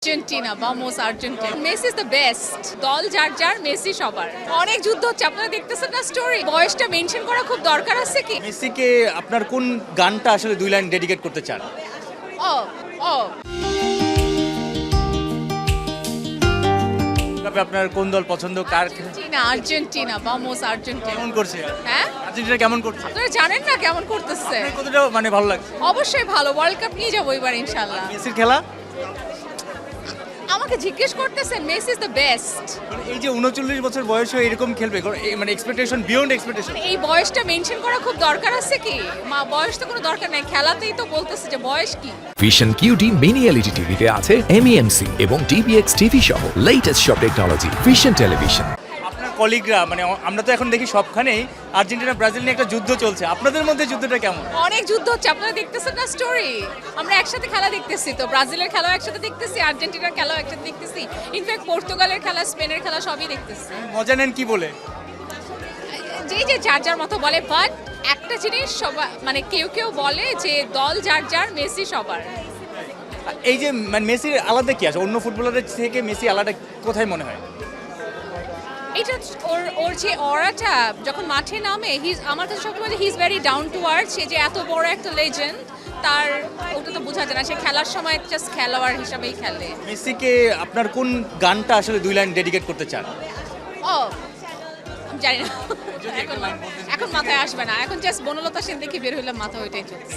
Argentina, ভামোস Argentina. Messi is the best. দল যার যার, মেসি সবার। অনেক যুদ্ধ হচ্ছে, আপনারা দেখতেছেন না স্টোরি। বয়সটা মেনশন করা খুব দরকার আছে কি? মেসিকে আপনার কোন গানটা আসলে 2 লাইন ডেডিকেট করতে চান? ও ও তবে আপনার কোন দল পছন্দ, কার আর্জেন্টিনা, ভামোস আর্জেন্টিনা। কেমন করছে? হ্যাঁ, আর্জেন্টিনা কেমন করছে? আপনারা জানেন না কেমন করতেছে? আপনার কতটা ভালো লাগছে অবশ্যই ভালো। ওয়ার্ল্ড কাপ নিয়ে যাবো এবার ইনশাল্লাহ। মেসির খেলা? আমাকে জিজ্ঞেস করতেছেন, মেসি ইজ দ্য বেস্ট। মানে এই যে 39 বছর বয়সে এরকম খেলবে, মানে এক্সপেকটেশন বিয়ন্ড এক্সপেকটেশন। এই বয়সটা মেনশন করা খুব দরকার আছে কি? বয়স তো কোনো দরকার নাই, খেলাতেই তো বলতেছে যে বয়স কি। ভিশন কিউটি মিনি এলইডি টিভিতে আছে এমইএমসি এবং ডিবিএক্স টিভি সহ লেটেস্ট সব টেকনোলজি। Vision television. আপনার কলিগরা, মানে আমরা তো এখন দেখি সবখানেই আর্জেন্টিনা ব্রাজিল নিয়ে একটা যুদ্ধ চলছে, আপনাদের মধ্যে যুদ্ধটা কেমন? অনেক যুদ্ধ হচ্ছে, আপনারা দেখতেছেন না স্টোরি। আমরা একসাথে খেলা দেখতেছি, তো ব্রাজিলের খেলাও একসাথে দেখতেছি, আর্জেন্টিনার খেলাও একসাথে দেখতেছি, ইনফ্যাক্ট পর্তুগালের খেলা, স্পেনের খেলা সবই দেখতেছি। মজা নেন কি বলে? যে যে যার যার মতো বলে, বাট একটা জিনিস সবাই, মানে কেউ কেউ বলে যে দল যার যার, মেসি সবার। এই যে মানে মেসির আলাদা কি আছে অন্য ফুটবলারদের থেকে? মেসি আলাদা কোথায় মনে হয়? এটা ওর যে অরাটা যখন মাঠে নামে, আমার কাছে সবসময় বলে he is very down to earth. সে যে এত বড় একটা লেজেন্ড, তার ওটা তো বোঝা যায় না। সে খেলার সময় জাস্ট খেলোয়াড় হিসাবেই খেলে। মেসিকে আপনার কোন গানটা আসলে 2 লাইন ডেডিকেট করতে চান? ও আমি জানি না, এখন মাথায় আসবে না। এখন জাস্ট বনলতা সেন দেখে বের হইলাম, মাথা ওইটাই চলছে।